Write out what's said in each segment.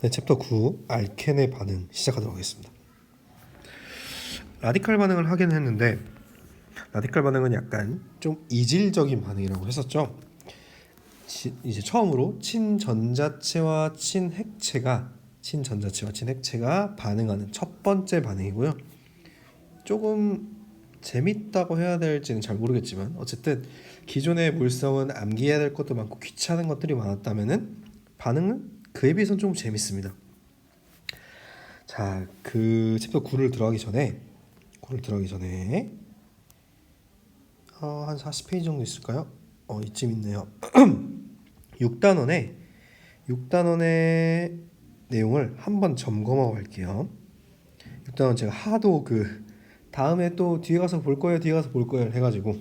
네, 챕터 9 알켄의 반응 시작하도록 하겠습니다. 라디칼 반응을 하긴 했는데 라디칼 반응은 약간 좀 이질적인 반응이라고 했었죠. 이제 처음으로 친전자체와 친핵체가 반응하는 첫 번째 반응이고요. 조금 재밌다고 해야 될지는 잘 모르겠지만 어쨌든 기존의 물성은 암기해야 될 것도 많고 귀찮은 것들이 많았다면은 반응은 그에 비해서는 좀 재밌습니다. 자, 그 챕터 9를 들어가기 전에 한 40페이지 정도 있을까요? 이쯤 있네요. 6단원의 내용을 한번 점검하고 갈게요. 6단원 제가 하도 다음에 또 뒤에 가서 볼 거예요 해가지고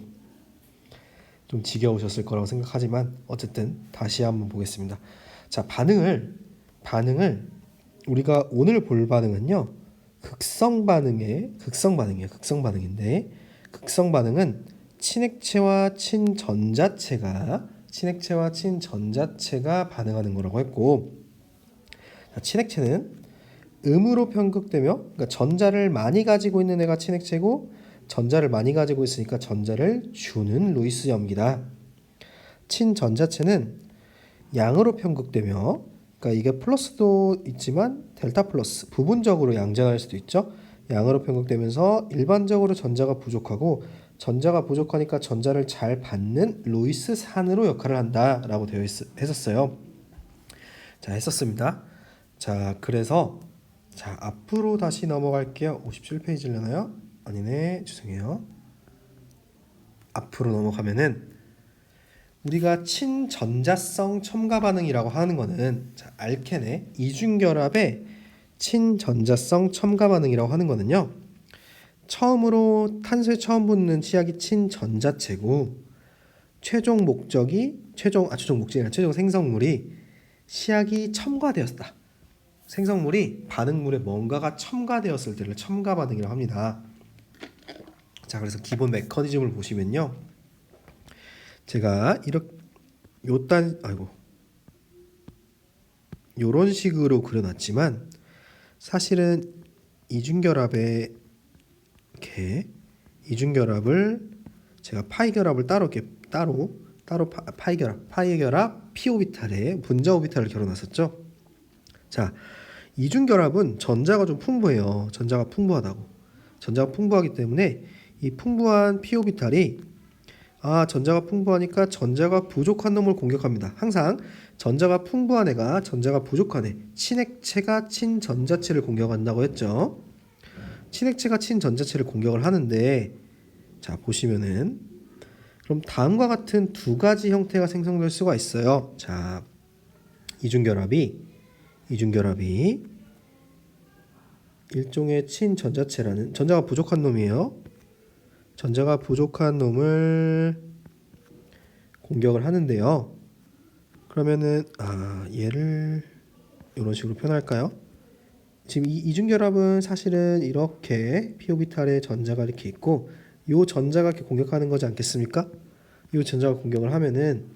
좀 지겨우셨을 거라고 생각하지만 어쨌든 다시 한번 보겠습니다. 자, 반응을 우리가 오늘 볼 반응은요, 극성 반응인데 극성 반응은 친핵체와 친전자체가 반응하는 거라고 했고, 친핵체는 음으로 편극되며, 그러니까 전자를 많이 가지고 있는 애가 친핵체고 전자를 많이 가지고 있으니까 전자를 주는 루이스 염기다. 친전자체는 양으로 편극되며, 그러니까 이게 플러스도 있지만 델타 플러스 부분적으로 양전할 수도 있죠. 양으로 편극되면서 일반적으로 전자가 부족하니까 전자를 잘 받는 루이스 산으로 역할을 한다라고 되어 했었어요. 자, 했었습니다. 자, 그래서 앞으로 다시 넘어갈게요. 57페이지려나요? 아니네, 죄송해요. 앞으로 넘어가면은 우리가 친전자성 첨가 반응이라고 하는 거는, 알켄의 이중결합의 친전자성 첨가 반응이라고 하는 거는요, 처음으로 탄소에 처음 붙는 치약이 친전자체고 최종 생성물이 치약이 첨가되었다. 생성물이 반응물에 뭔가가 첨가되었을 때를 첨가 반응이라고 합니다. 자, 그래서 기본 메커니즘을 보시면요, 제가 요런 식으로 그려놨지만 이중결합을 제가 파이결합을 따로 파이결합 p오비탈에 분자 오비탈을 결어놨었죠. 자, 이중결합은 전자가 좀 풍부해요. 전자가 풍부하기 때문에 이 풍부한 p오비탈이 전자가 풍부하니까 전자가 부족한 놈을 공격합니다. 항상 전자가 풍부한 애가 전자가 부족한 애, 친핵체가 친전자체를 공격한다고 했죠. 친핵체가 친전자체를 공격을 하는데, 자, 보시면은 그럼 다음과 같은 두 가지 형태가 생성될 수가 있어요. 자, 이중결합이 일종의 친전자체라는, 전자가 부족한 놈이에요. 전자가 부족한 놈을 공격을 하는데요. 그러면은 얘를 이런 식으로 표현할까요? 지금 이 이중결합은 사실은 이렇게 p오비탈에 전자가 이렇게 있고 요 전자가 이렇게 공격하는 거지 않겠습니까? 요 전자가 공격을 하면은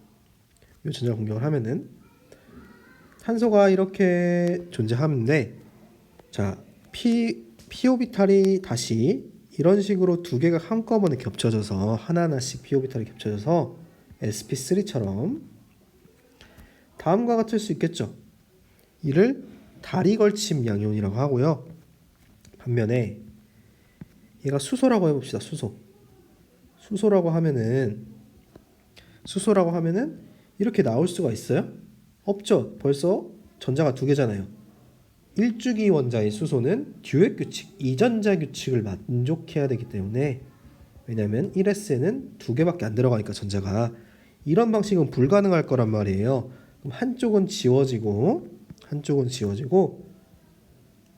탄소가 이렇게 존재하는데, 자, p오비탈이 다시 이런 식으로 두 개가 한꺼번에 겹쳐져서 하나하나씩 p오비탈이 겹쳐져서 sp3처럼 다음과 같을 수 있겠죠. 이를 다리걸침 양이온이라고 하고요. 반면에 얘가 수소라고 해봅시다. 수소라고 하면은 이렇게 나올 수가 있어요? 없죠. 벌써 전자가 두 개잖아요. 일주기 원자의 수소는 듀엣 규칙, 이전자 규칙을 만족해야 되기 때문에, 왜냐하면 1s에는 두 개밖에 안 들어가니까 전자가, 이런 방식은 불가능할 거란 말이에요. 그럼 한쪽은 지워지고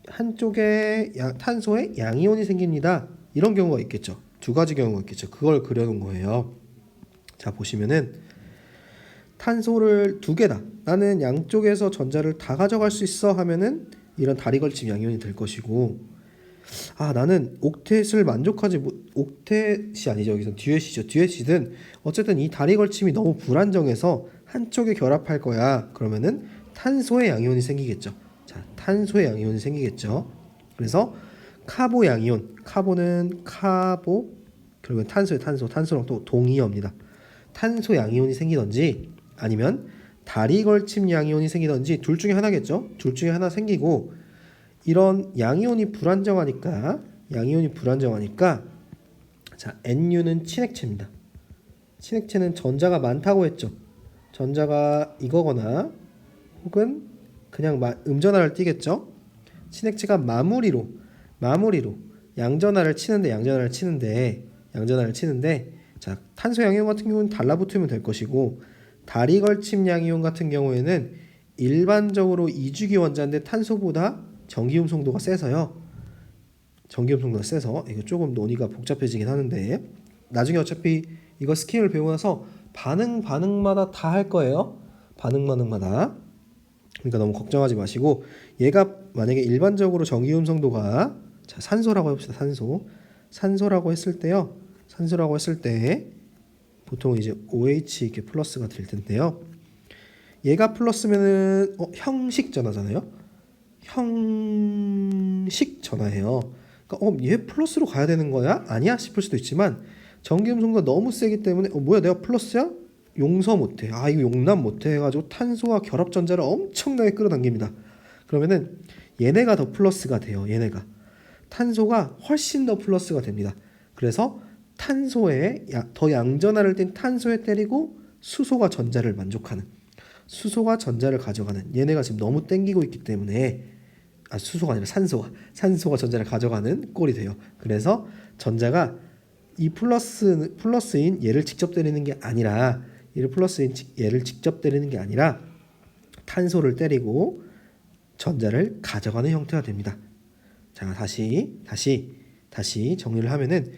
한쪽에 탄소에 양이온이 생깁니다. 이런 경우가 있겠죠. 두 가지 경우가 있겠죠. 그걸 그려놓은 거예요. 자, 보시면은 탄소를 두 개다, 나는 양쪽에서 전자를 다 가져갈 수 있어 하면은 이런 다리걸침 양이온이 될 것이고, 나는 옥텟이 아니죠. 여기서 듀엣이든 어쨌든 이 다리걸침이 너무 불안정해서 한쪽에 결합할 거야. 그러면은 탄소의 양이온이 생기겠죠. 자, 탄소의 양이온이 생기겠죠. 그래서 카보 양이온, 카보는 카보, 결국엔 탄소의 탄소, 탄소랑 또 동의어입니다. 탄소 양이온이 생기든지 아니면 다리 걸침 양이온이 생기든지 둘 중에 하나겠죠. 둘 중에 하나 생기고, 이런 양이온이 불안정하니까 자, NU는 친액체입니다. 친액체는 전자가 많다고 했죠. 전자가 이거거나 혹은 그냥 음전하를 띠겠죠. 친액체가 마무리로 양전하를 치는데 자, 탄소 양이온 같은 경우는 달라붙으면 될 것이고, 다리 걸침 양이온 같은 경우에는 일반적으로 이주기 원자인데 탄소보다 전기음성도가 세서 이거 조금 논의가 복잡해지긴 하는데, 나중에 어차피 이거 스킬을 배우고 나서 반응마다 다 할 거예요. 반응마다. 그러니까 너무 걱정하지 마시고, 얘가 만약에 일반적으로 전기음성도가, 자, 산소라고 해봅시다. 산소라고 했을 때요. 산소라고 했을 때 보통 이제 OH 이렇게 플러스가 될 텐데요. 얘가 플러스면은 형식 전화잖아요. 형식 전화예요. 그러니까 얘 플러스로 가야 되는 거야? 아니야 싶을 수도 있지만, 전기음성도가 너무 세기 때문에 뭐야 내가 플러스야? 용서 못해. 이거 용납 못해 해가지고 탄소와 결합전자를 엄청나게 끌어당깁니다. 그러면은 얘네가 더 플러스가 돼요. 얘네가 탄소가 훨씬 더 플러스가 됩니다. 그래서 탄소에 더 양전하를 띈 탄소에 때리고 수소가 전자를 가져가는, 얘네가 지금 너무 땡기고 있기 때문에, 수소가 아니라 산소가 전자를 가져가는 꼴이 돼요. 그래서 전자가 이 플러스인 얘를 직접 때리는 게 아니라 탄소를 때리고 전자를 가져가는 형태가 됩니다. 자, 다시 정리를 하면은,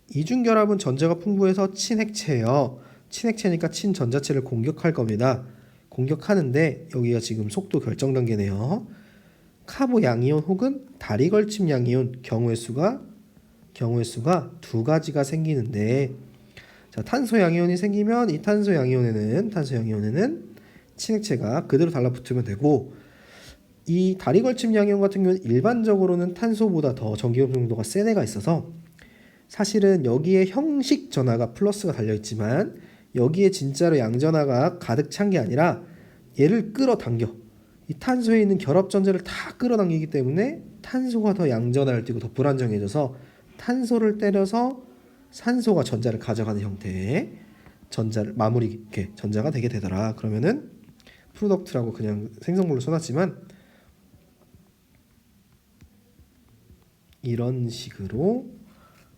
이중결합은 전자가 풍부해서 친핵체예요. 친핵체니까 친전자체를 공격할 겁니다. 공격하는데 여기가 지금 속도 결정 단계네요. 카보 양이온 혹은 다리 걸침 양이온 경우의 수가 두 가지가 생기는데, 자, 탄소 양이온이 생기면 이 탄소 양이온에는 친핵체가 그대로 달라붙으면 되고, 이 다리 걸침 양이온 같은 경우는 일반적으로는 탄소보다 더 전기음성도가 센 애가 있어서, 사실은 여기에 형식 전하가 플러스가 달려있지만 여기에 진짜로 양전하가 가득 찬 게 아니라 얘를 끌어당겨, 이 탄소에 있는 결합전자를 다 끌어당기기 때문에 탄소가 더 양전하를 띠고 더 불안정해져서 탄소를 때려서 산소가 전자를 가져가는 형태의 전자를 이렇게 전자가 되게 되더라. 그러면은 프로덕트라고 그냥 생성물로 써놨지만 이런 식으로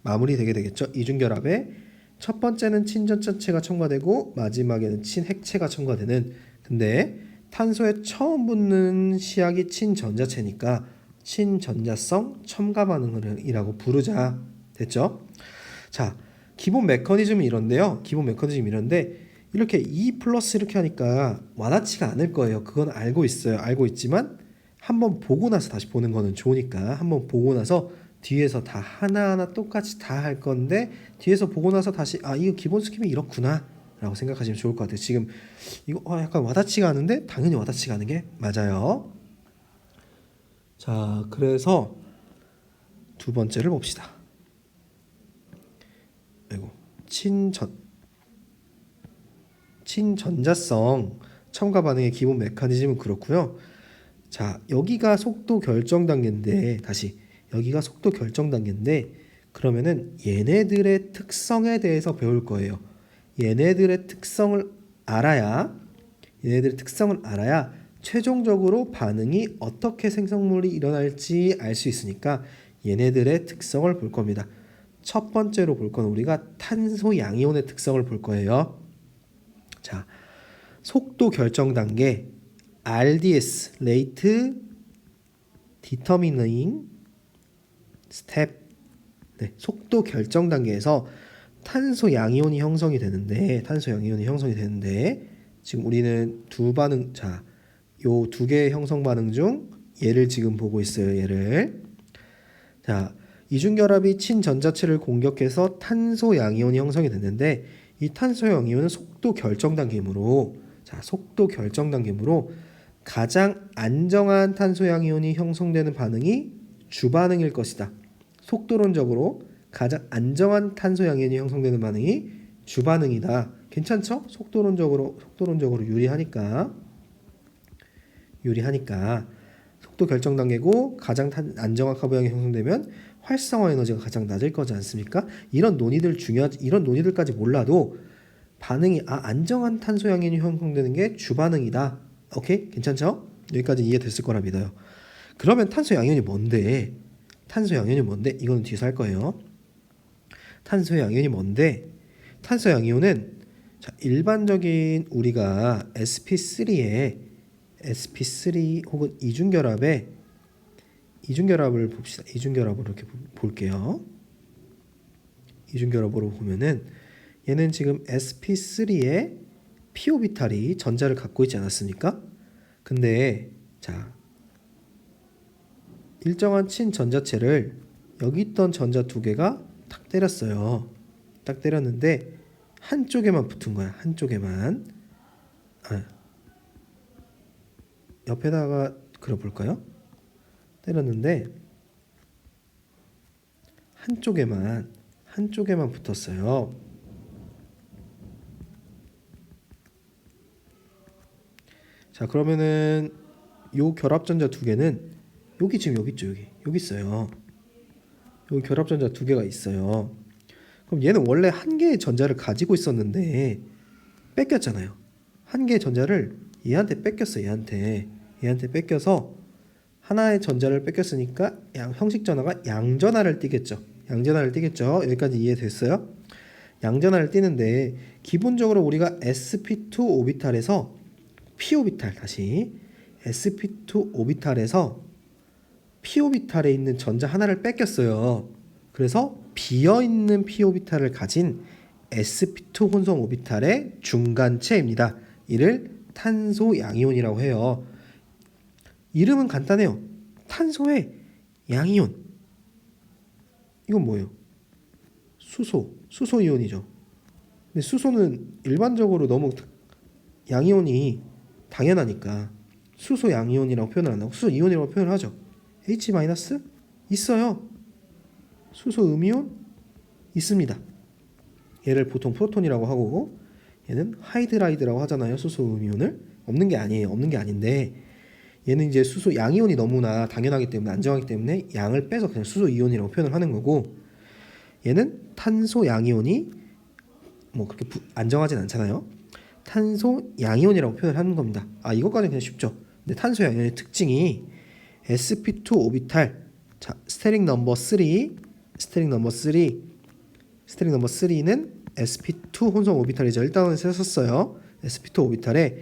마무리되게 되겠죠. 이중결합에 첫 번째는 친전자체가 첨가되고 마지막에는 친핵체가 첨가되는, 근데 탄소에 처음 붙는 시약이 친전자체니까 친전자성 첨가 반응이라고 부르자. 됐죠? 자, 기본 메커니즘이 이런데 이렇게 2 플러스 이렇게 하니까 와닿지가 않을 거예요. 그건 알고 있어요. 알고 있지만 한번 보고 나서 다시 보는 거는 좋으니까, 한번 보고 나서 뒤에서 다 하나하나 똑같이 다 할 건데, 뒤에서 보고 나서 다시 이거 기본 스킵이 이렇구나 라고 생각하시면 좋을 것 같아요. 지금 이거 약간 와닿지가 않은데 당연히 와닿지가 않은 게 맞아요. 자, 그래서 두 번째를 봅시다. 친전자성 첨가 반응의 기본 메커니즘은 그렇고요. 자, 여기가 속도 결정 단계인데, 그러면은 얘네들의 특성에 대해서 배울 거예요. 얘네들의 특성을 알아야 최종적으로 반응이 어떻게 생성물이 일어날지 알 수 있으니까 얘네들의 특성을 볼 겁니다. 첫 번째로 볼 건 우리가 탄소 양이온의 특성을 볼 거예요. 자, 속도 결정 단계 RDS Rate Determining Step. 네, 속도 결정 단계에서 탄소 양이온이 형성이 되는데 지금 우리는 두 반응, 자, 요 두 개의 형성 반응 중 얘를 지금 보고 있어요. 얘를. 자, 이중결합이 친전자체를 공격해서 탄소 양이온이 형성이 됐는데, 이 탄소 양이온은 속도 결정 단계이므로 가장 안정한 탄소양이온이 형성되는 반응이 주반응일 것이다. 속도론적으로 가장 안정한 탄소양이온이 형성되는 반응이 주반응이다. 괜찮죠? 속도론적으로 유리하니까 속도 결정 단계고 가장 안정한 카보양이 형성되면 활성화 에너지가 가장 낮을 거지 않습니까? 이런 논의들까지 몰라도 반응이 안정한 탄소양이온이 형성되는 게 주반응이다. 오케이? 괜찮죠? 여기까지 이해됐을 거라 믿어요. 그러면 탄소양이온이 뭔데? 이거는 뒤에서 할 거예요. 탄소양이온이 뭔데? 탄소양이온은 일반적인 우리가 sp3 혹은 이중결합을 봅시다. 이중결합으로 이렇게 볼게요. 이중결합으로 보면은 얘는 지금 sp3에 p-오비탈이 전자를 갖고 있지 않았습니까? 근데 자, 일정한 친전자체를 여기 있던 전자 두 개가 탁 때렸어요. 딱 때렸는데 한쪽에만 붙은 거야. 한쪽에만. 옆에다가 그려볼까요? 때렸는데 한쪽에만 붙었어요. 자, 그러면은 요 결합전자 두 개는 여기 지금 여기 있죠. 여기 있어요. 여기 결합전자 두 개가 있어요. 그럼 얘는 원래 한 개의 전자를 가지고 있었는데 뺏겼잖아요. 한 개의 전자를 얘한테 뺏겼어. 얘한테 뺏겨서 하나의 전자를 뺏겼으니까 형식 전화가 양전하를 띠겠죠. 여기까지 이해됐어요? 양전하를 띠는데 기본적으로 우리가 sp2 오비탈에서 p-오비탈 sp2 오비탈에서 p-오비탈에 있는 전자 하나를 뺏겼어요. 그래서 비어있는 p-오비탈을 가진 sp2 혼성 오비탈의 중간체입니다. 이를 탄소 양이온이라고 해요. 이름은 간단해요. 탄소의 양이온. 이건 뭐예요? 수소 이온이죠. 근데 수소는 일반적으로 너무 양이온이 당연하니까 수소 양이온이라고 표현을 안 하고 수소 이온이라고 표현을 하죠. H- 있어요. 수소 음이온 있습니다. 얘를 보통 프로톤이라고 하고 얘는 하이드라이드라고 하잖아요. 수소 음이온을 없는 게 아닌데 얘는 이제 수소 양이온이 너무나 당연하기 때문에 안정하기 때문에 양을 빼서 그냥 수소 이온이라고 표현을 하는 거고, 얘는 탄소 양이온이 뭐 그렇게 안정하진 않잖아요. 탄소 양이온이라고 표현을 하는 겁니다. 이것까지는 그냥 쉽죠. 근데 탄소 양이온의 특징이 sp2 오비탈, 자, 스테링 넘버 3는 sp2 혼성 오비탈이죠. 일단원에서 썼어요. sp2 오비탈에.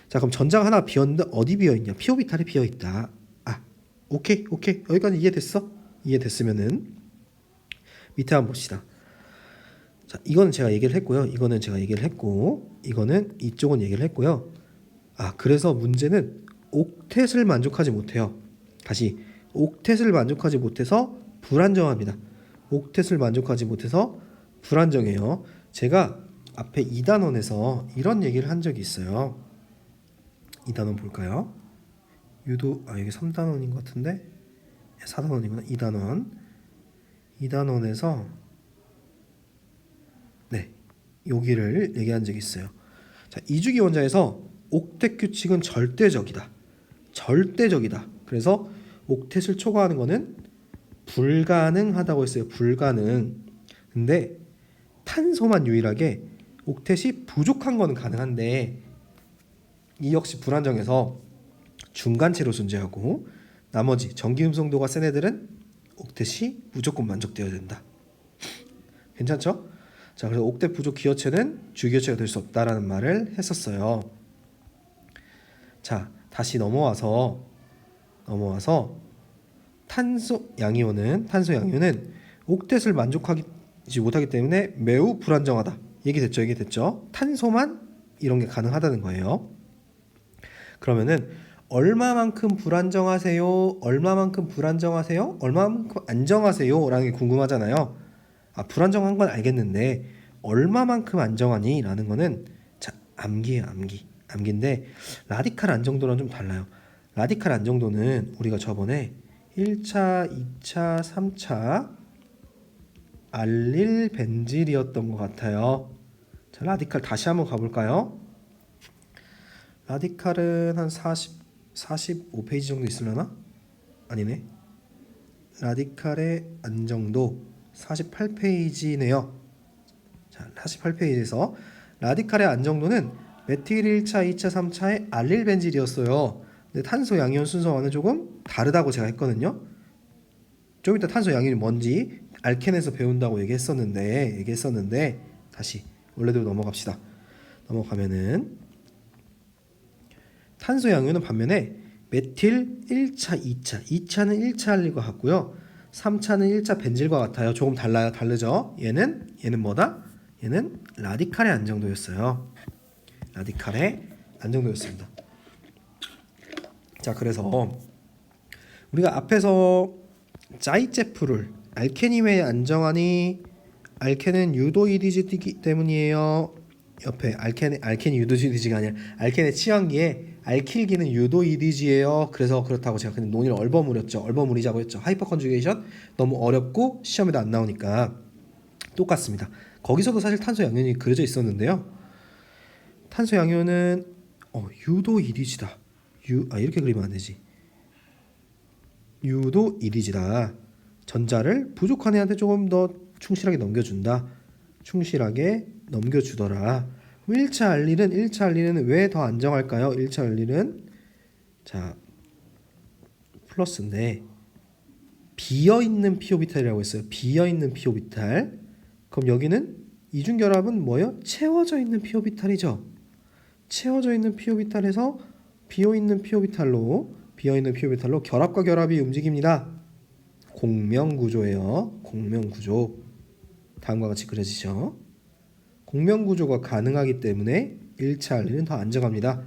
자, 그럼 전자가 하나 비었는데 어디 비어있냐? p-오비탈에 비어있다. 오케이. 여기까지 이해됐어? 이해됐으면은 밑에 한번 봅시다. 자, 이거는 제가 얘기를 했고요. 이거는 이쪽은 얘기를 했고요. 그래서 문제는 옥텟을 만족하지 못해요. 다시 옥텟을 만족하지 못해서 불안정합니다. 옥텟을 만족하지 못해서 불안정해요. 제가 앞에 2단원에서 이런 얘기를 한 적이 있어요. 2단원 볼까요? 여기 3단원인 것 같은데 4단원이구나. 2단원에서 여기를 얘기한 적이 있어요. 자, 이주기 원자에서 옥텟 규칙은 절대적이다. 그래서 옥텟을 초과하는 거는 불가능하다고 했어요. 불가능. 근데 탄소만 유일하게 옥텟이 부족한 거는 가능한데 이 역시 불안정해서 중간체로 존재하고, 나머지 전기음성도가 센 애들은 옥텟이 무조건 만족되어야 된다. 괜찮죠? 자, 그래서 옥텟 부족 기호체는 주기호체가 될 수 없다라는 말을 했었어요. 자, 다시 넘어와서 탄소 양이온은 옥텟을 만족하지 못하기 때문에 매우 불안정하다. 얘기됐죠? 탄소만 이런 게 가능하다는 거예요. 그러면은 얼마만큼 불안정하세요? 얼마만큼 안정하세요? 라는 게 궁금하잖아요. 불안정한 건 알겠는데 얼마만큼 안정하니? 라는 거는 자, 암기인데 라디칼 안정도랑 좀 달라요. 라디칼 안정도는 우리가 저번에 1차, 2차, 3차 알릴 벤질이었던 것 같아요. 자, 라디칼 다시 한번 가볼까요? 라디칼은 한 45페이지 정도 있으려나? 아니네. 라디칼의 안정도 48페이지네요. 자, 48페이지에서 라디칼의 안정도는 메틸 1차, 2차, 3차의 알릴 벤질이었어요. 근데 탄소 양이온 순서와는 조금 다르다고 제가 했거든요. 좀 이따 탄소 양이온이 뭔지 알켄에서 배운다고 얘기했었는데 다시 원래대로 넘어갑시다. 넘어가면은 탄소 양이온은 반면에 메틸 1차, 2차, 2차는 1차 알릴과 같고요. 3차는 1차 벤질과 같아요. 조금 다르죠? 얘는 뭐다? 얘는 라디칼의 안정도였어요. 라디칼의 안정도였습니다. 자, 그래서 우리가 앞에서 짜이제프를 알케니 왜 안정하니? 알켄은 유도이디지이기 때문이에요. 옆에 알켄이 유도이디지가 아니라 알켄의 치환기에 알킬기는 유도이디지예요. 그래서 그렇다고 제가 그냥 논의를 얼버무리자고 했죠. 하이퍼 컨주게이션 너무 어렵고 시험에도 안 나오니까 똑같습니다. 거기서도 사실 탄소 양이온이 그려져 있었는데요. 탄소 양이온은 유도이디지다. 이렇게 그리면 안 되지. 유도이디지다. 전자를 부족한 애한테 조금 더 충실하게 넘겨주더라. 1차 알릴은 왜 더 안정할까요? 1차 알릴은 자 플러스인데 비어있는 pOrbital이라고 했어요. 비어있는 pOrbital. 그럼 여기는 이중결합은 뭐예요? 채워져 있는 pOrbital이죠. 채워져 있는 pOrbital에서 비어있는 pOrbital로 결합과 결합이 움직입니다. 공명구조예요. 공명구조. 다음과 같이 그려지죠. 공명구조가 가능하기 때문에 1차 알릴은 더 안정합니다.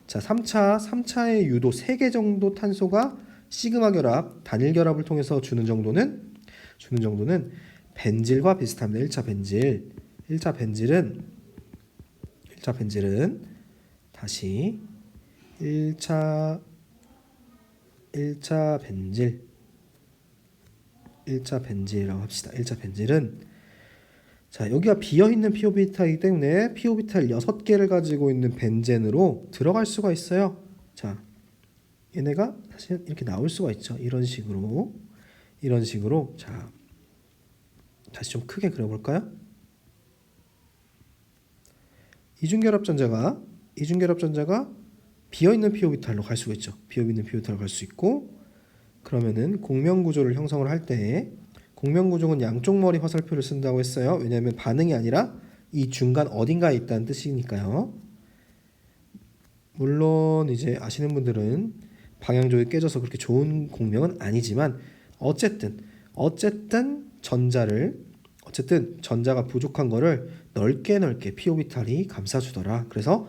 자, 3차의 유도 3개 정도 탄소가 시그마 결합, 단일 결합을 통해서 주는 정도는 벤질과 비슷합니다. 1차 벤질은 다시 1차 벤질이라고 합시다. 1차 벤질은 자, 여기가 비어있는 pOrbital이기 때문에 pOrbital 6개를 가지고 있는 벤젠으로 들어갈 수가 있어요. 자, 얘네가 사실 이렇게 나올 수가 있죠. 이런 식으로. 자, 다시 좀 크게 그려볼까요? 이중결합 전자가 비어있는 pOrbital로 갈 수가 있죠. 비어있는 pOrbital로 갈 수 있고, 그러면은 공명구조를 형성을 할 때 공명구조는 양쪽 머리 화살표를 쓴다고 했어요. 왜냐하면 반응이 아니라 이 중간 어딘가에 있다는 뜻이니까요. 물론 이제 아시는 분들은 방향족이 깨져서 그렇게 좋은 공명은 아니지만 어쨌든 전자가 부족한 거를 넓게 pOrbital이 감싸주더라. 그래서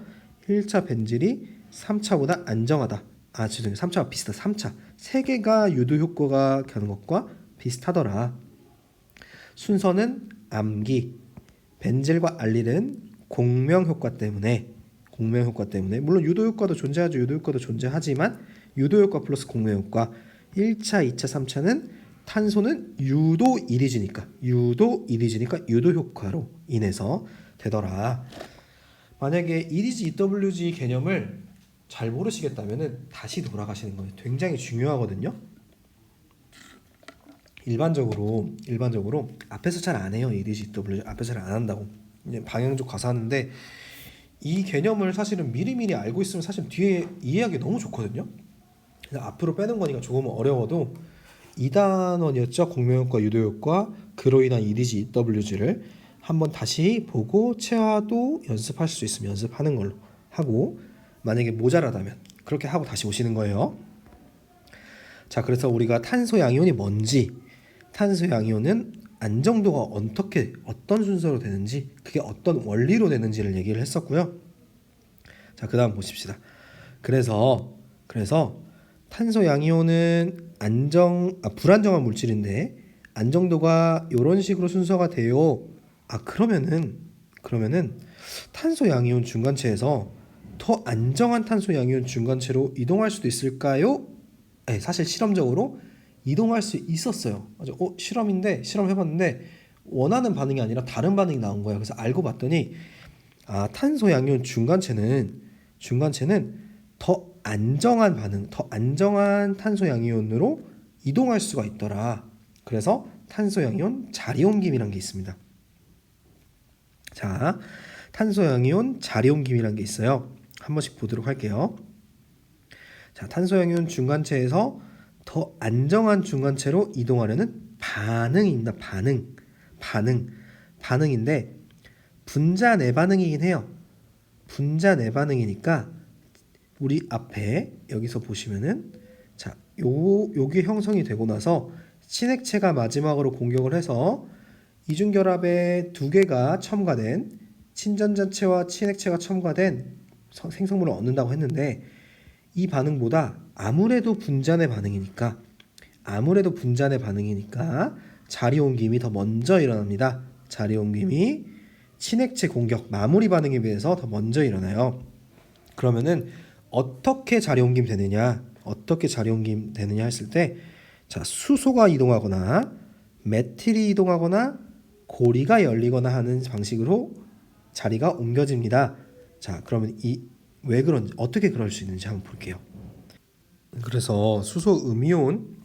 1차 벤질이 3차보다 안정하다. 3차와 비슷하다. 3차 3개가 유도 효과가 가는 것과 비슷하더라. 순서는 암기, 벤질과 알릴은 공명 효과 때문에 물론 유도 효과도 존재하지만 유도 효과 플러스 공명 효과 1차, 2차, 3차는 탄소는 유도 이리지니까 유도 효과로 인해서 되더라. 만약에 이리지 EWG 개념을 잘 모르시겠다면은 다시 돌아가시는 거예요. 굉장히 중요하거든요. 일반적으로 앞에서 잘 안 해요. 이리지 EWG 앞에서 잘 안 한다고. 방향족 가서 하는데 이 개념을 사실은 미리미리 알고 있으면 사실 뒤에 이해하기 너무 좋거든요. 그래서 앞으로 빼는 거니까 조금 어려워도 2단원이었죠. 공명효과, 유도효과, 그로 인한 이리지 EWG를 한번 다시 보고 체화도 연습할 수 있으면 연습하는 걸로 하고, 만약에 모자라다면 그렇게 하고 다시 오시는 거예요. 자, 그래서 우리가 탄소 양이온이 뭔지, 탄소 양이온은 안정도가 어떤 순서로 되는지, 그게 어떤 원리로 되는지를 얘기를 했었고요. 자, 그 다음 보십시다. 그래서 탄소 양이온은 불안정한 물질인데 안정도가 이런 식으로 순서가 돼요. 그러면은 탄소 양이온 중간체에서 더 안정한 탄소 양이온 중간체로 이동할 수도 있을까요? 네, 사실 실험적으로 이동할 수 있었어요. 맞아. 실험인데 실험해봤는데 원하는 반응이 아니라 다른 반응이 나온 거예요. 그래서 알고 봤더니 탄소 양이온 중간체는 더 안정한 반응, 더 안정한 탄소 양이온으로 이동할 수가 있더라. 그래서 탄소 양이온 자리 옮김이란 게 있습니다. 자, 탄소 양이온 자리 옮김이란 게 있어요. 한 번씩 보도록 할게요. 자, 탄소 양이온 중간체에서 더 안정한 중간체로 이동하려는 반응입니다. 반응인데 분자 내반응이긴 해요. 분자 내반응이니까 우리 앞에 여기서 보시면은 자, 요게 형성이 되고 나서 친액체가 마지막으로 공격을 해서 이중결합에 두 개가 첨가된 친전자체와 친액체가 첨가된 생성물을 얻는다고 했는데 이 반응보다 아무래도 분자내 반응이니까 자리 옮김이 더 먼저 일어납니다. 자리 옮김이 친액체 공격 마무리 반응에 비해서 더 먼저 일어나요. 그러면은 어떻게 자리 옮김 되느냐 했을 때 자, 수소가 이동하거나 메틸이 이동하거나 고리가 열리거나 하는 방식으로 자리가 옮겨집니다. 자, 그러면 왜 그런지 어떻게 그럴 수 있는지 한번 볼게요. 그래서 수소 음이온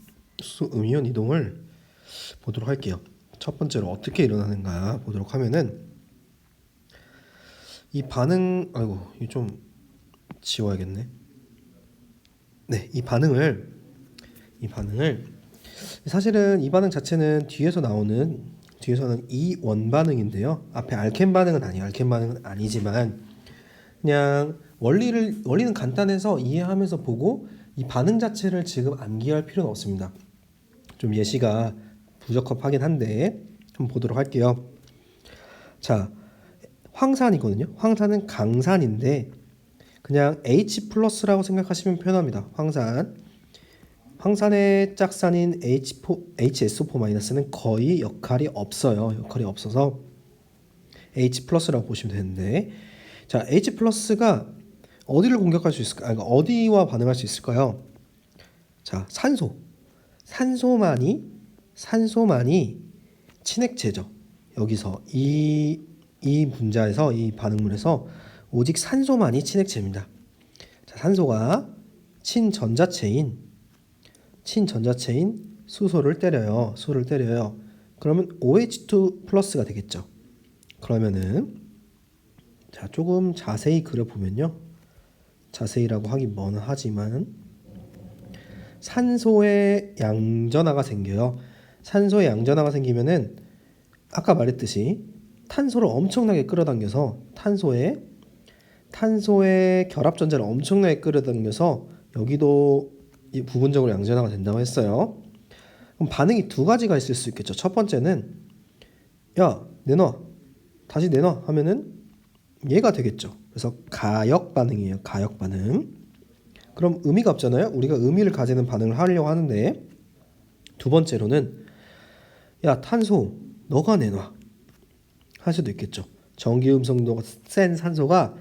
이동을 보도록 할게요. 첫 번째로 어떻게 일어나는가 보도록 하면은 이 반응 이거 좀 지워야겠네. 네, 이 반응을 사실은 이 반응 자체는 뒤에서는 이원 반응인데요. 앞에 알켄 반응은 아니에요. 알켄 반응은 아니지만 그냥 원리는 간단해서 이해하면서 보고 이 반응 자체를 지금 암기할 필요는 없습니다. 좀 예시가 부적합하긴 한데 한번 보도록 할게요. 자, 황산이거든요. 황산은 강산인데 그냥 H+라고 생각하시면 편합니다. 황산의 짝산인 HSO4-는 거의 역할이 없어요. 역할이 없어서 H+라고 보시면 되는데 자, H+가 어디를 공격할 수 있을까? 그러니까 어디와 반응할 수 있을까요? 자, 산소만이 친액체죠. 여기서 이 분자에서 이 반응물에서 오직 산소만이 친액체입니다. 자, 산소가 친전자체인 수소를 때려요. 그러면 OH2+가 되겠죠. 그러면은 자, 조금 자세히 그려보면요. 자세히라고 하긴 뭐는 하지만 산소의 양전하가 생겨요. 산소의 양전하가 생기면은 아까 말했듯이 탄소를 엄청나게 끌어당겨서 탄소의 결합전자를 엄청나게 끌어당겨서 여기도 부분적으로 양전하가 된다고 했어요. 그럼 반응이 두 가지가 있을 수 있겠죠. 첫 번째는 야, 다시 내놔 하면은 얘가 되겠죠. 그래서 가역 반응이에요. 가역 반응. 그럼 의미가 없잖아요. 우리가 의미를 가지는 반응을 하려고 하는데 두 번째로는 야, 탄소 너가 내놔 할 수도 있겠죠. 전기 음성도가 센 산소가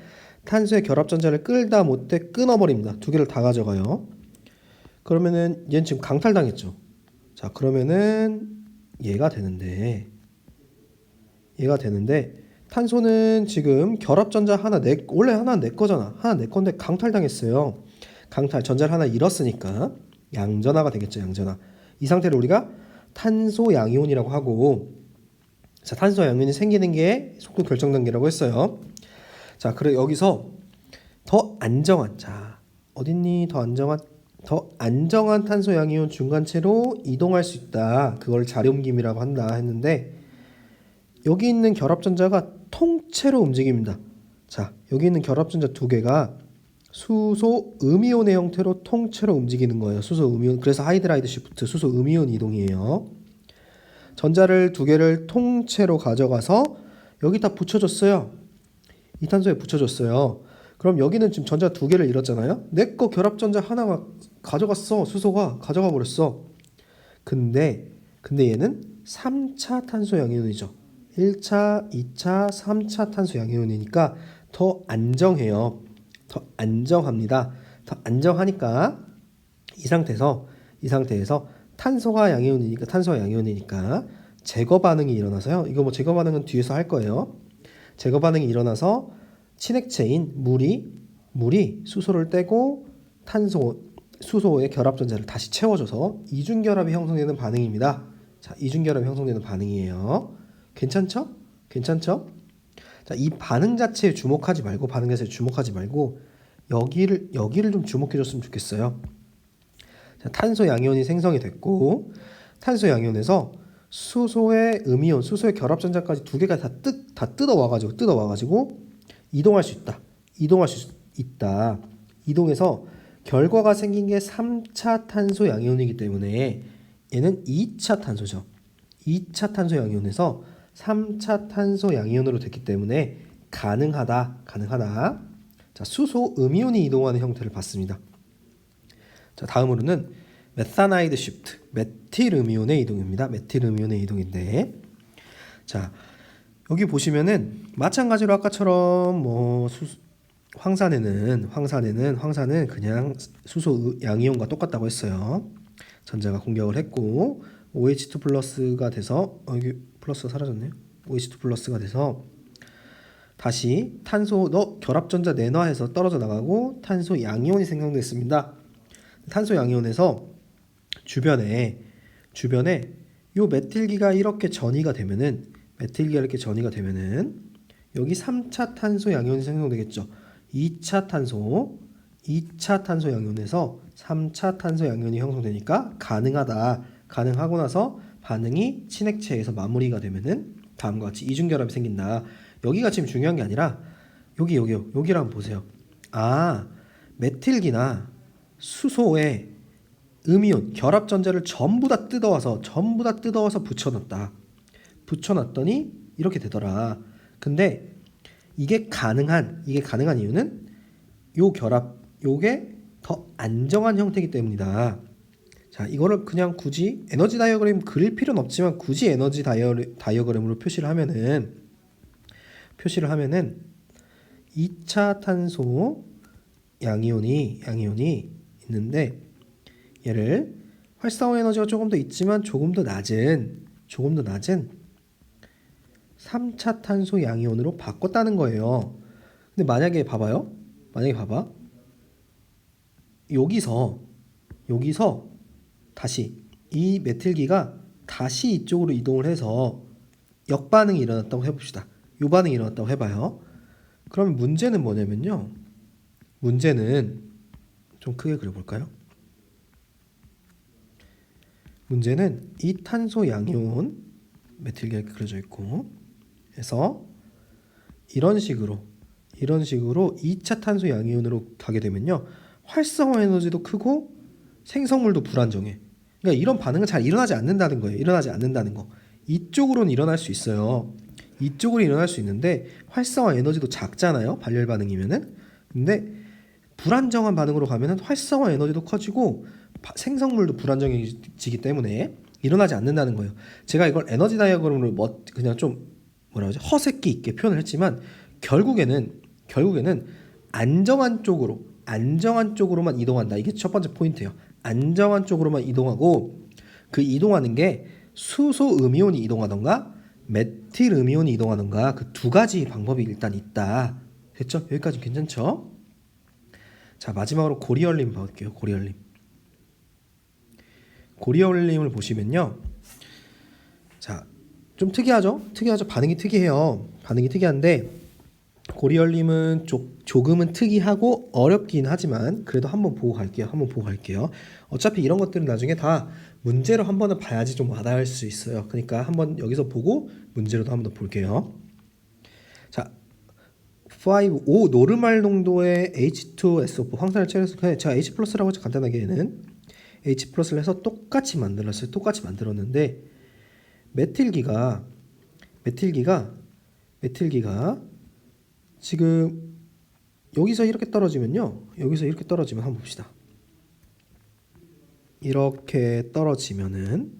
탄소의 결합전자를 끌다 못해 끊어버립니다. 두 개를 다 가져가요. 그러면은 얘는 지금 강탈당했죠. 자, 그러면은 얘가 되는데 탄소는 지금 결합전자 원래 하나 내 거잖아. 하나 내 건데 강탈당했어요. 전자를 하나 잃었으니까 양전하가 되겠죠. 양전하. 이 상태를 우리가 탄소 양이온이라고 하고, 자, 탄소 양이온이 생기는 게 속도 결정 단계라고 했어요. 자, 그래 여기서 더 안정한, 자, 어딨니? 더 안정한 탄소 양이온 중간체로 이동할 수 있다. 그걸 자리 옮김이라고 한다 했는데 여기 있는 결합전자가 통째로 움직입니다. 자, 여기 있는 결합전자 두 개가 수소 음이온의 형태로 통째로 움직이는 거예요. 수소 음이온. 그래서 하이드라이드 시프트 수소 음이온 이동이에요. 전자를 두 개를 통째로 가져가서 여기다 붙여줬어요. 이 탄소에 붙여줬어요. 그럼 여기는 지금 전자 두 개를 잃었잖아요. 내 거 결합전자 하나가 가져갔어. 수소가 가져가 버렸어. 근데 얘는 3차 탄소 양이온이죠. 1차, 2차, 3차 탄소 양이온이니까 더 안정해요. 더 안정합니다. 더 안정하니까 이 상태에서 탄소가 양이온이니까 제거 반응이 일어나서요. 이거 뭐 제거 반응은 뒤에서 할 거예요. 제거 반응이 일어나서 친액체인 물이 수소를 떼고 수소의 결합전자를 다시 채워줘서 이중결합이 형성되는 반응입니다. 자, 이중결합이 형성되는 반응이에요. 괜찮죠? 자, 이 반응 자체에 주목하지 말고 여기를 좀 주목해줬으면 좋겠어요. 자, 탄소 양이온이 생성이 됐고 탄소 양이온에서 수소의 음이온, 수소의 결합전자까지 두 개가 다 뜯어와가지고 이동할 수 있다. 이동해서 결과가 생긴 게 3차 탄소 양이온이기 때문에 얘는 2차 탄소죠. 2차 탄소 양이온에서 3차 탄소 양이온으로 됐기 때문에 가능하다. 자, 수소 음이온이 이동하는 형태를 봤습니다. 자, 다음으로는 메타나이드 시프트, 메틸 음이온의 이동입니다. 메틸 음이온의 이동인데, 자, 여기 보시면은 마찬가지로 아까처럼 뭐 황산은 그냥 수소 양이온과 똑같다고 했어요. 전자가 공격을 했고 OH2 플러스가 돼서 여기 플러스가 사라졌네요. OH2 플러스가 돼서 다시 탄소 결합전자 내놔해서 떨어져 나가고 탄소 양이온이 생성됐습니다. 탄소 양이온에서 주변에 요 메틸기가 이렇게 전이가 되면은 여기 3차 탄소 양이온이 생성되겠죠. 2차 탄소 양이온에서 3차 탄소 양이온이 형성되니까 가능하고 나서 반응이 친액체에서 마무리가 되면은 다음과 같이 이중결합이 생긴다. 여기가 지금 중요한 게 아니라 여기를 한번 보세요. 아, 메틸기나 수소의 음이온 결합전자를 전부 다 뜯어와서 붙여놨더니 이렇게 되더라. 근데 이게 가능한 이유는 요게 더 안정한 형태이기 때문이다. 자, 이거를 그냥 굳이 에너지 다이어그램 그릴 필요는 없지만 굳이 에너지 다이어그램으로 표시를 하면은 2차 탄소 양이온이 있는데 얘를 활성화 에너지가 조금 더 있지만 조금 더 낮은 3차 탄소 양이온으로 바꿨다는 거예요. 근데 만약에 봐봐. 여기서 다시 이 메틸기가 다시 이쪽으로 이동을 해서 역반응이 일어났다고 해봅시다. 요 반응이 일어났다고 해봐요. 그럼 문제는 뭐냐면요. 문제는 좀 크게 그려볼까요? 문제는 이 탄소 양이온 메틸기가 이렇게 그려져 있고 해서 이런 식으로 2차 탄소 양이온으로 가게 되면요. 활성화 에너지도 크고 생성물도 불안정해. 그러니까 이런 반응은 잘 일어나지 않는다는 거예요. 이쪽으로는 일어날 수 있어요. 이쪽으로 일어날 수 있는데 활성화 에너지도 작잖아요. 발열 반응이면은. 근데 불안정한 반응으로 가면은 활성화 에너지도 커지고 생성물도 불안정해지기 때문에 일어나지 않는다는 거예요. 제가 이걸 에너지 다이어그램으로 그냥 좀 허세끼 있게 표현을 했지만 결국에는 안정한 쪽으로만 이동한다. 이게 첫 번째 포인트예요. 안정한 쪽으로만 이동하고 그 이동하는 게 수소 음이온이 이동하던가 메틸 음이온이 이동하던가 그 두 가지 방법이 일단 있다. 됐죠? 여기까지 괜찮죠? 자, 마지막으로 고리얼림 볼게요. 고리얼림을 보시면요. 자, 좀 특이하죠? 반응이 특이해요. 반응이 특이한데 고리얼림은 조금은 특이하고 어렵긴 하지만 그래도 한번 보고 갈게요. 어차피 이런 것들은 나중에 다 문제로 한 번은 봐야지 좀 와닿을 수 있어요. 그러니까 한번 여기서 보고 문제로도 한번 더 볼게요. 자, 5 노르말 농도의 H2SO4 황산을 채워서 제가 H+라고 해서 간단하게 얘는 H+를 해서 똑같이 만들었는데 메틸기가 지금 여기서 이렇게 떨어지면 한번 봅시다. 이렇게 떨어지면은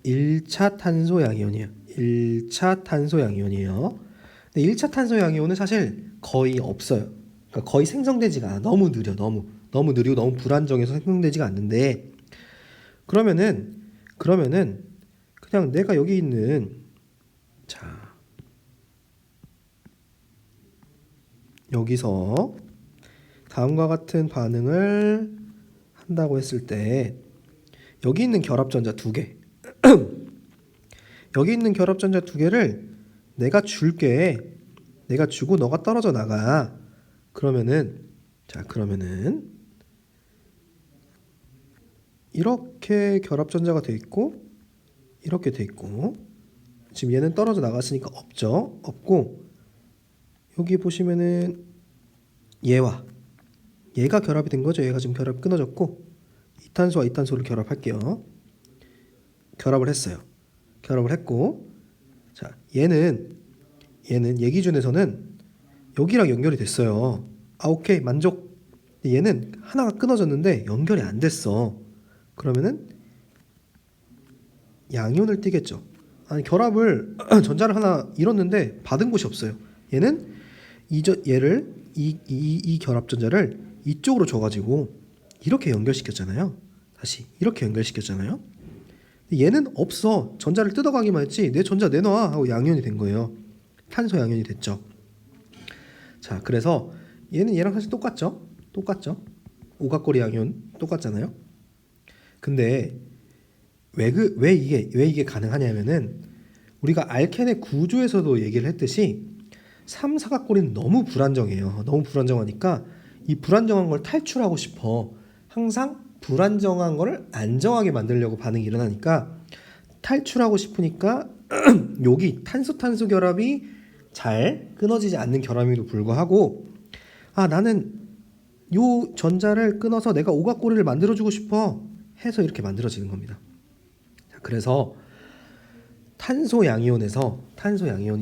1차 탄소 양이온이에요. 근데 1차 탄소 양이온은 사실 거의 없어요. 그러니까 거의 생성되지가 않아. 너무 느려. 너무 느리고 너무 불안정해서 생성되지가 않는데 그러면은 그냥 내가 여기 있는 자 여기서 다음과 같은 반응을 한다고 했을 때 여기 있는 결합전자 두 개 여기 있는 결합전자 두 개를 내가 줄게. 내가 주고 너가 떨어져 나가. 그러면은 이렇게 결합전자가 돼 있고 이렇게 돼 있고 지금 얘는 떨어져 나갔으니까 없죠. 없고 여기 보시면은 얘가 결합이 된 거죠. 얘가 지금 결합이 끊어졌고 이탄소와 이탄소를 결합할게요. 결합을 했어요. 결합을 했고 자 얘는 얘 기준에서는 여기랑 연결이 됐어요. 오케이 만족. 얘는 하나가 끊어졌는데 연결이 안 됐어. 그러면은 양이온을 띠겠죠. 아니 결합을 전자를 하나 잃었는데 받은 곳이 없어요. 얘는 얘를 이 결합전자를 이쪽으로 줘가지고 이렇게 연결시켰잖아요. 다시 이렇게 연결시켰잖아요. 얘는 없어. 전자를 뜯어가기만 했지 내 전자 내놔 하고 양이온이 된 거예요. 탄소 양이온이 됐죠. 자 그래서 얘는 얘랑 사실 똑같죠. 오각고리 양이온 똑같잖아요. 근데 왜 이게 가능하냐면은 우리가 알켄의 구조에서도 얘기를 했듯이 3, 사각고리는 너무 불안정해요. 너무 불안정하니까 이 불안정한 걸 탈출하고 싶어. 항상 불안정한 거를 안정하게 만들려고 반응이 일어나니까 탈출하고 싶으니까 여기 탄소 결합이 잘 끊어지지 않는 결함에도 불구하고 나는 요 전자를 끊어서 내가 오각고리를 만들어주고 싶어 해서 이렇게 만들어지는 겁니다. 자, 그래서 탄소 양이온이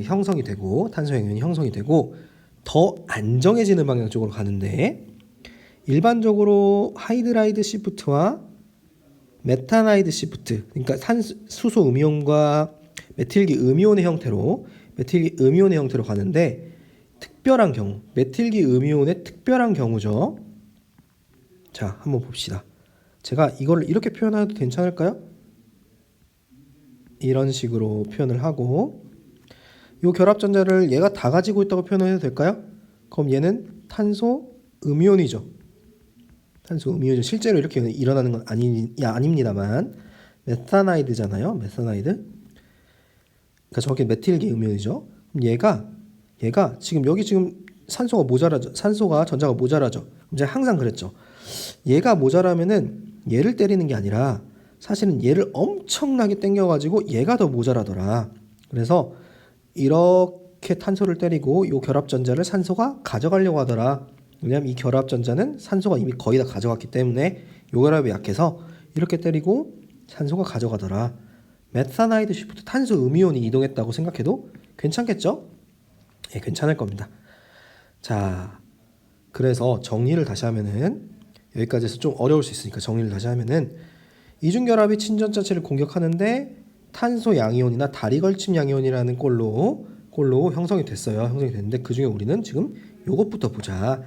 형성이 되고 더 안정해지는 방향 쪽으로 가는데 일반적으로 하이드라이드 시프트와 메타나이드 시프트 그러니까 수소 음이온과 메틸기 음이온의 형태로 가는데 특별한 경우 메틸기 음이온의 특별한 경우죠. 자 한번 봅시다. 제가 이걸 이렇게 표현해도 괜찮을까요? 이런 식으로 표현을 하고 이 결합전자를 얘가 다 가지고 있다고 표현해도 될까요? 그럼 얘는 탄소 음이온이죠. 실제로 이렇게 일어나는 건 아닙니다만 메타나이드잖아요. 메타나이드. 그러니까 정확히 메틸기 음이온이죠. 그럼 얘가 지금 여기 지금 산소가 모자라죠. 전자가 모자라죠. 이제 항상 그랬죠. 얘가 모자라면은 얘를 때리는 게 아니라 사실은 얘를 엄청나게 당겨가지고 얘가 더 모자라더라. 그래서 이렇게 탄소를 때리고 이 결합전자를 산소가 가져가려고 하더라. 왜냐면 이 결합전자는 산소가 이미 거의 다 가져갔기 때문에 이 결합이 약해서 이렇게 때리고 산소가 가져가더라. 메타나이드 시프트 탄소 음이온이 이동했다고 생각해도 괜찮겠죠? 예, 괜찮을 겁니다. 자, 그래서 정리를 다시 하면은 여기까지 해서 좀 어려울 수 있으니까 정리를 다시 하면은 이중결합이 친전자체를 공격하는데 탄소 양이온이나 다리걸침 양이온이라는 꼴로 형성이 됐는데 그 중에 우리는 지금 요것부터 보자.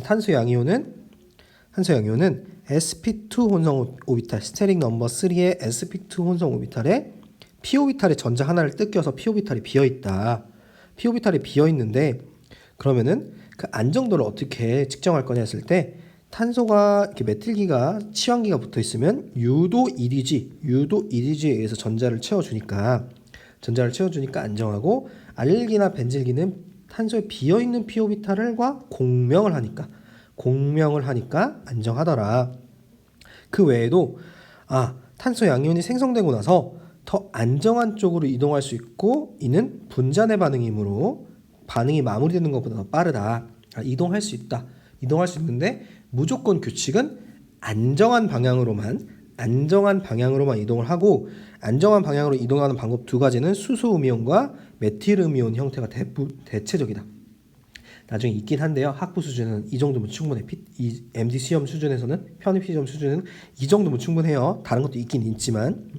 탄소 양이온은 sp2 혼성 오비탈 스테릭 넘버 3의 sp2 혼성 오비탈에 p 오비탈의 전자 하나를 뜯겨서 p 오비탈이 비어 있다. p 오비탈이 비어 있는데 그러면은 그 안정도를 어떻게 측정할 거냐 했을 때 탄소가 이렇게 메틸기가 치환기가 붙어 있으면 유도 EDG에 의해서 전자를 채워주니까 안정하고 알릴기나 벤질기는 탄소에 비어 있는 p 오비탈과 공명을 하니까 안정하더라. 그 외에도 탄소 양이온이 생성되고 나서 더 안정한 쪽으로 이동할 수 있고 이는 분자내 반응이므로 반응이 마무리되는 것보다 더 빠르다. 이동할 수 있는데 무조건 규칙은 안정한 방향으로만 이동을 하고 안정한 방향으로 이동하는 방법 두 가지는 수소 음이온과 메틸 음이온 형태가 대체적이다. 나중에 있긴 한데요. 학부 수준은 이 정도면 충분해. 이 MD 시험 수준에서는 편입 시험 수준은 이 정도면 충분해요. 다른 것도 있긴 있지만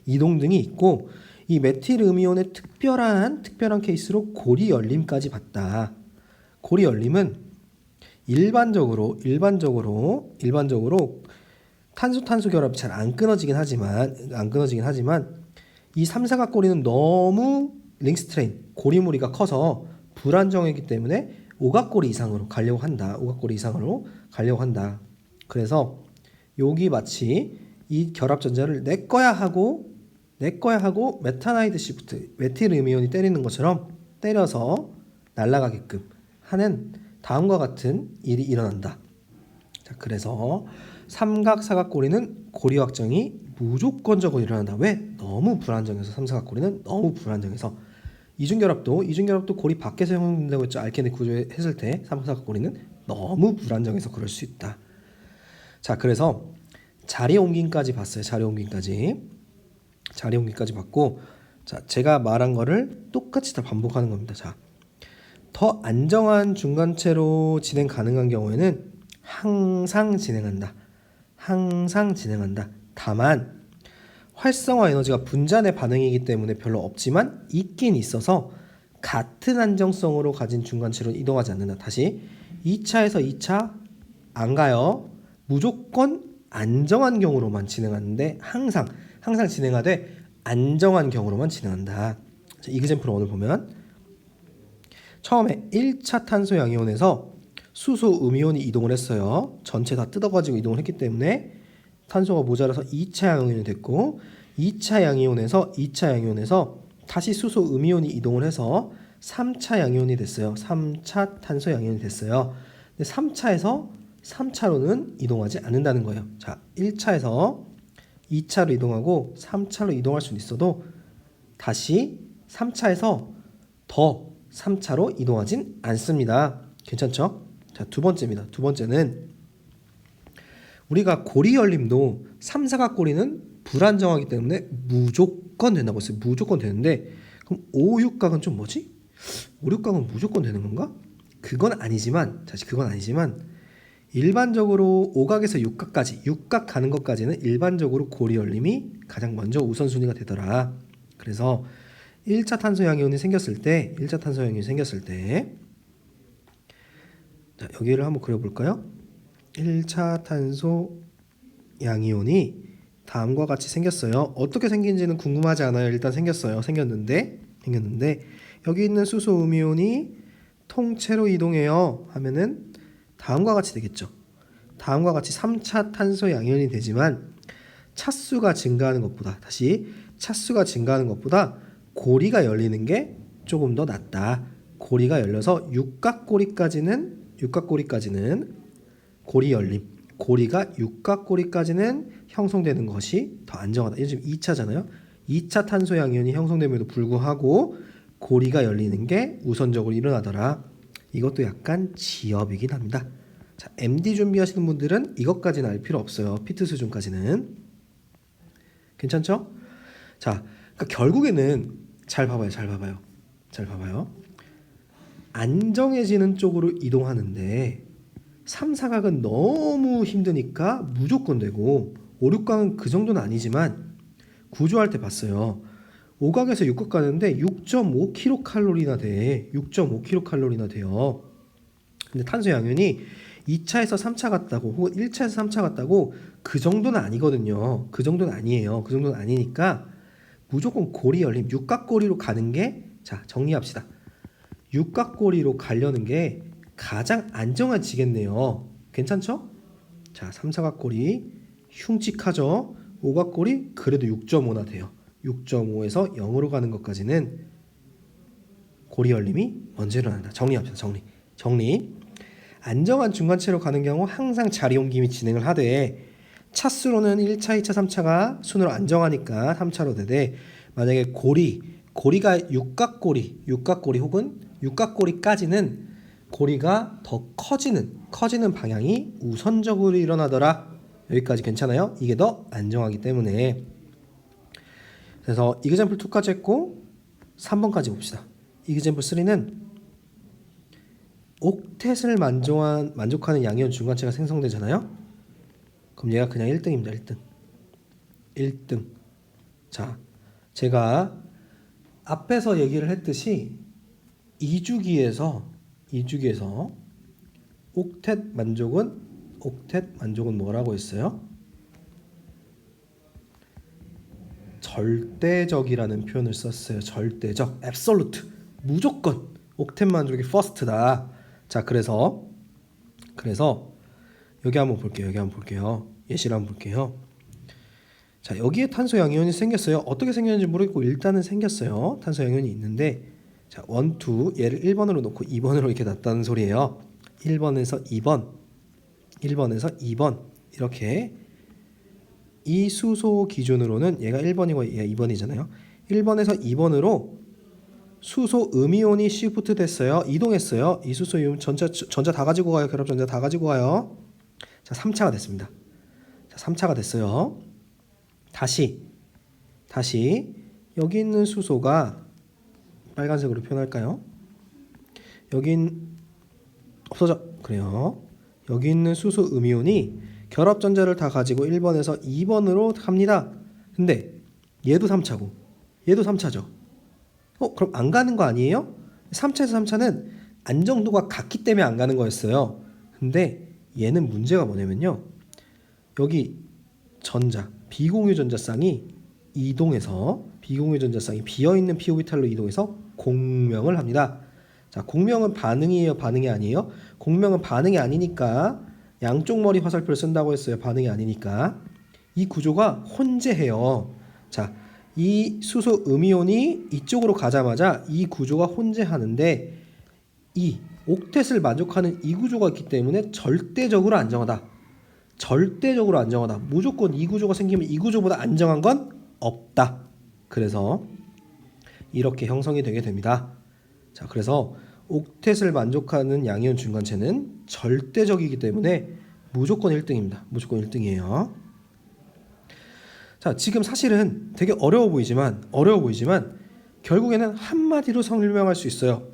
이동등이 있고 이 메틸 음이온의 특별한 케이스로 고리 열림까지 봤다. 고리 열림은 일반적으로 탄소 결합이 잘 안 끊어지긴 하지만 이 삼사각고리는 너무 링스트레인 고리무리가 커서 불안정하기 때문에 오각고리 이상으로 가려고 한다. 그래서 여기 마치 이 결합 전자를 내 거야 하고 메타나이트 시프트 메틸 음이온이 때리는 것처럼 때려서 날아가게끔 하는 다음과 같은 일이 일어난다. 자, 그래서 삼각사각고리는 고리 확정이 무조건적으로 일어난다. 왜? 너무 불안정해서 삼사각고리는 너무 불안정해서 이중결합도 고리 밖에서 형성된다고 했죠. 알케네 구조에 했을 때 삼사각고리는 너무 불안정해서 그럴 수 있다. 자, 그래서 자리 옮김까지 봤어요. 자리 옮김까지 봤고, 자, 제가 말한 거를 똑같이 다 반복하는 겁니다. 자, 더 안정한 중간체로 진행 가능한 경우에는 항상 진행한다. 다만 활성화 에너지가 분자내 반응이기 때문에 별로 없지만 있긴 있어서 같은 안정성으로 가진 중간체로 이동하지 않는다. 다시 2차에서 2차 안 가요. 무조건 안정한 경우로만 진행하는데 항상 진행하되 안정한 경우로만 진행한다. 자, 이그젬플을 오늘 보면 처음에 1차 탄소 양이온에서 수소 음이온이 이동을 했어요. 전체 다 뜯어가지고 이동을 했기 때문에 탄소가 모자라서 2차 양이온이 됐고 2차 양이온에서 다시 수소 음이온이 이동을 해서 3차 양이온이 됐어요. 3차 탄소 양이온이 됐어요. 근데 3차에서 3차로는 이동하지 않는다는 거예요. 자, 1차에서 2차로 이동하고 3차로 이동할 수는 있어도 다시 3차에서 더 3차로 이동하진 않습니다. 괜찮죠? 자, 두 번째입니다. 두 번째는 우리가 고리 열림도 삼사각고리는 불안정하기 때문에 무조건 된다고 했어요. 무조건 되는데 그럼 5, 6각은 좀 뭐지? 5, 6각은 무조건 되는 건가? 그건 아니지만 일반적으로 5각에서 6각까지 6각 가는 것까지는 일반적으로 고리 열림이 가장 먼저 우선순위가 되더라. 그래서 1차 탄소 양이온이 생겼을 때 자, 여기를 한번 그려볼까요? 1차 탄소 양이온이 다음과 같이 생겼어요. 어떻게 생긴지는 궁금하지 않아요. 일단 생겼는데 여기 있는 수소 음이온이 통째로 이동해요 하면은 다음과 같이 되겠죠. 다음과 같이 3차 탄소 양이온이 되지만 차수가 증가하는 것보다 고리가 열리는 게 조금 더 낫다. 고리가 열려서 육각고리까지는 고리 열림, 고리가 육각고리까지는 형성되는 것이 더 안정하다. 이게 지금 2차잖아요. 2차 탄소 양이온이 형성됨에도 불구하고 고리가 열리는 게 우선적으로 일어나더라. 이것도 약간 지엽이긴 합니다. 자, MD 준비하시는 분들은 이것까지는 알 필요 없어요. 피트 수준까지는. 괜찮죠? 자, 그러니까 결국에는 잘 봐봐요. 안정해지는 쪽으로 이동하는데 3, 4각은 너무 힘드니까 무조건 되고 5, 6각은 그 정도는 아니지만 구조할 때 봤어요. 5각에서 6각 가는데 6.5kcal나 돼. 6.5kcal나 돼요. 근데 탄소 양이온이 2차에서 3차 갔다고 혹은 1차에서 3차 갔다고 그 정도는 아니거든요. 그 정도는 아니니까 무조건 고리 열림, 육각고리로 가는 게, 자, 정리합시다. 육각고리로 가려는 게 가장 안정해지겠네요. 괜찮죠? 자, 3사각고리 흉측하죠? 5각고리 그래도 6.5나 돼요. 6.5에서 0으로 가는 것까지는 고리 열림이 먼저 일어난다. 정리합시다. 정리. 안정한 중간체로 가는 경우 항상 자리 옮김이 진행을 하되 차수로는 1차, 2차, 3차가 순으로 안정하니까 3차로 되되 만약에 고리가 육각고리 혹은 육각고리까지는 고리가 더 커지는 방향이 우선적으로 일어나더라. 여기까지 괜찮아요? 이게 더 안정하기 때문에. 그래서 이그젬플 2까지 했고 3번까지 봅시다. 이그젬플 3는 옥텟을 만족하는 양이온 중간체가 생성되잖아요. 그럼 얘가 그냥 1등입니다. 1등. 자, 제가 앞에서 얘기를 했듯이 2주기에서 옥텟 만족은 뭐라고 했어요? 절대적이라는 표현을 썼어요. 절대적, absolute, 무조건. 옥텟 만족이 first다. 자, 그래서 여기 한번 볼게요. 예시를 한번 볼게요. 자, 여기에 탄소 양이온이 생겼어요. 어떻게 생겼는지 모르겠고 일단은 생겼어요. 탄소 양이온이 있는데, 자, 1, 2 얘를 1번으로 놓고 2번으로 이렇게 놨다는 소리예요. 1번에서 2번 이렇게. 이 수소 기준으로는 얘가 1번이고 얘가 2번이잖아요. 1번에서 2번으로 수소 음이온이 시프트 됐어요. 이동했어요. 이 수소 이온 전자 다 가지고 가요. 결합 전자 다 가지고 가요. 자, 3차가 됐습니다. 자, 3차가 됐어요. 다시 여기 있는 수소가 빨간색으로 표현할까요? 여긴 없어져. 그래요. 여기 있는 수소 음이온이 결합 전자를 다 가지고 1번에서 2번으로 갑니다. 근데 얘도 3차고 얘도 3차죠. 그럼 안 가는 거 아니에요? 3차에서 3차는 안정도가 같기 때문에 안 가는 거였어요. 근데 얘는 문제가 뭐냐면요. 여기 전자, 비공유 전자쌍이 비어있는 p 오비탈로 이동해서 공명을 합니다. 자, 공명은 반응이에요, 반응이 아니에요? 공명은 반응이 아니니까 양쪽 머리 화살표를 쓴다고 했어요. 반응이 아니니까. 이 구조가 혼재해요. 자, 이 수소 음이온이 이쪽으로 가자마자 이 구조가 혼재하는데 이 옥텟을 만족하는 이 구조가 있기 때문에 절대적으로 안정하다. 무조건 이 구조가 생기면 이 구조보다 안정한 건 없다. 그래서 이렇게 형성이 되게 됩니다. 자, 그래서 옥텟을 만족하는 양이온 중간체는 절대적이기 때문에 무조건 1등입니다. 무조건 1등이에요. 자, 지금 사실은 되게 어려워 보이지만 결국에는 한마디로 설명할 수 있어요.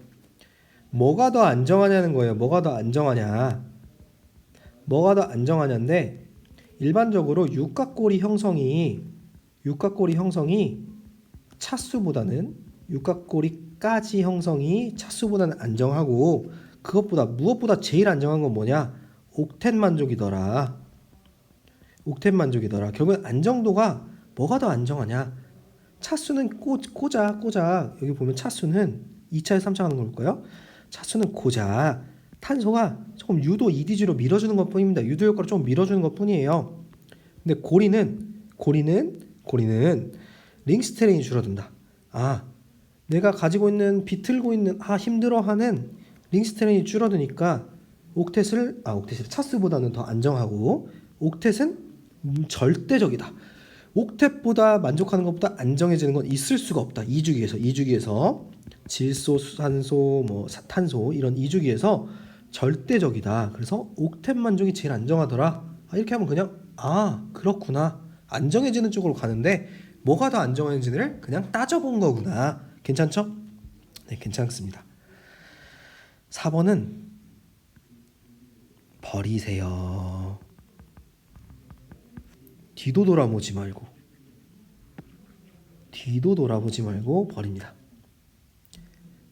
뭐가 더 안정하냐는 거예요. 뭐가 더 안정하냐인데 일반적으로 육각고리 형성이 육각고리까지 형성이 차수보다는 안정하고 무엇보다 제일 안정한 건 뭐냐? 옥텟 만족이더라. 결국엔 안정도가 뭐가 더 안정하냐? 차수는 고작 여기 보면 차수는 2차에서 3차 가는 걸 볼까요? 차수는 고작 탄소가 조금 유도 EDG로 밀어주는 것 뿐입니다. 유도 효과로 좀 밀어주는 것 뿐이에요. 근데 고리는 링스테린이 줄어든다. 내가 가지고 있는 비틀고 있는 힘들어하는 링스테린이 줄어드니까 옥텟을 차수보다는 더 안정하고 옥텟은 절대적이다. 옥텟보다 만족하는 것보다 안정해지는 건 있을 수가 없다. 이주기에서 질소, 산소, 탄소 이런 이주기에서 절대적이다. 그래서 옥텟 만족이 제일 안정하더라. 이렇게 하면 그냥 그렇구나. 안정해지는 쪽으로 가는데 뭐가 더 안정해지는지를 그냥 따져본 거구나. 괜찮죠? 네, 괜찮습니다. 4번은 버리세요. 뒤도 돌아보지 말고 버립니다.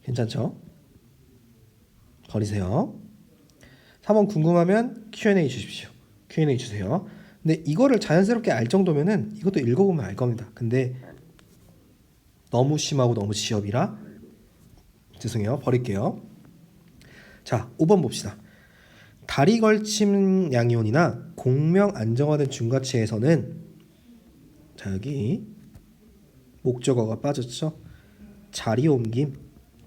괜찮죠? 버리세요. 3번 궁금하면 Q&A 주십시오. Q&A 주세요. 근데 이거를 자연스럽게 알 정도면은 이것도 읽어보면 알 겁니다. 근데 너무 심하고 너무 지엽이라 죄송해요. 버릴게요. 자, 5번 봅시다. 다리 걸침 양이온이나 공명 안정화된 중과체에서는 자, 여기 목적어가 빠졌죠. 자리 옮김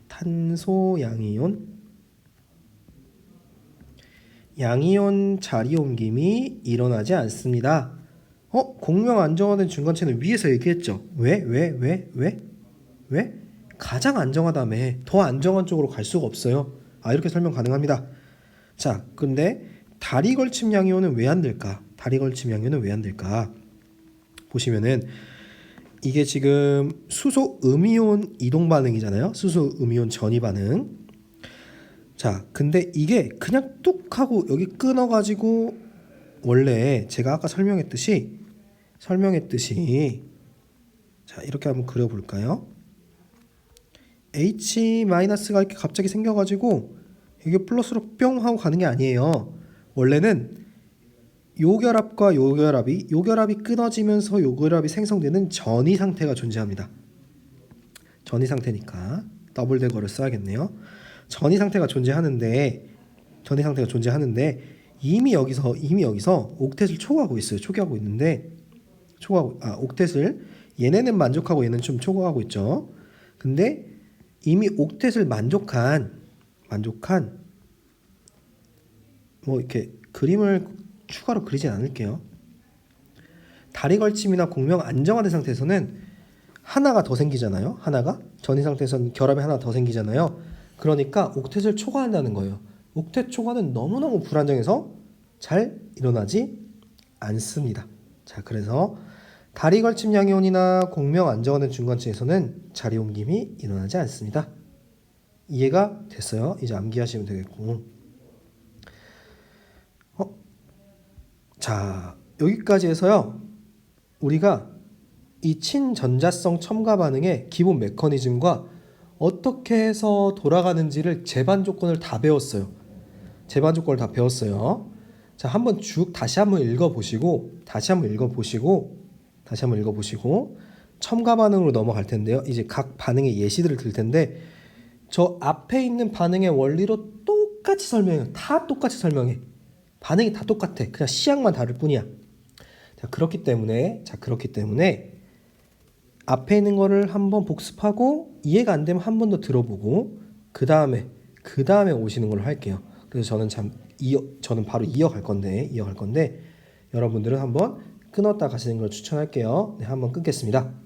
탄소 양이온 자리 옮김이 일어나지 않습니다. 공명 안정화된 중간체는 위에서 얘기했죠. 왜? 가장 안정하다며. 더 안정한 쪽으로 갈 수가 없어요. 이렇게 설명 가능합니다. 자, 근데 다리 걸침 양이온은 왜 안 될까? 보시면은 이게 지금 수소 음이온 이동 반응이잖아요. 수소 음이온 전이 반응. 자, 근데 이게 그냥 뚝 하고 여기 끊어가지고 원래 제가 아까 설명했듯이 자, 이렇게 한번 그려볼까요? H-가 이렇게 갑자기 생겨가지고 이게 플러스로 뿅 하고 가는 게 아니에요. 원래는 요 결합과 요 결합이 끊어지면서 요 결합이 생성되는 전이 상태가 존재합니다. 전이 상태니까 더블 대거를 써야겠네요. 전이 상태가 존재하는데 이미 여기서 옥텟을 초과하고 있어요. 초기하고 있는데 옥텟을 얘네는 만족하고 얘는 좀 초과하고 있죠. 근데 이미 옥텟을 만족한 뭐 이렇게 그림을 추가로 그리진 않을게요. 다리 걸침이나 공명 안정화된 상태에서는 하나가 더 생기잖아요. 하나가 전이 상태에서는 결합이 하나 더 생기잖아요. 그러니까 옥텟을 초과한다는 거예요. 옥텟 초과는 너무너무 불안정해서 잘 일어나지 않습니다. 자, 그래서 다리 걸침 양이온이나 공명 안정화된 중간층에서는 자리 옮김이 일어나지 않습니다. 이해가 됐어요? 이제 암기하시면 되겠고. 자, 여기까지 해서요. 우리가 이 친전자성 첨가 반응의 기본 메커니즘과 어떻게 해서 돌아가는지를 제반 조건을 다 배웠어요. 자, 한번 쭉 다시 한번 읽어보시고 첨가 반응으로 넘어갈 텐데요. 이제 각 반응의 예시들을 들 텐데 저 앞에 있는 반응의 원리로 똑같이 설명해요. 다 똑같이 설명해. 반응이 다 똑같아. 그냥 시약만 다를 뿐이야. 자, 그렇기 때문에 앞에 있는 거를 한번 복습하고 이해가 안 되면 한 번 더 들어보고 그 다음에 오시는 걸로 할게요. 그래서 저는 바로 이어갈 건데 여러분들은 한번 끊었다 가시는 걸 추천할게요. 네, 한번 끊겠습니다.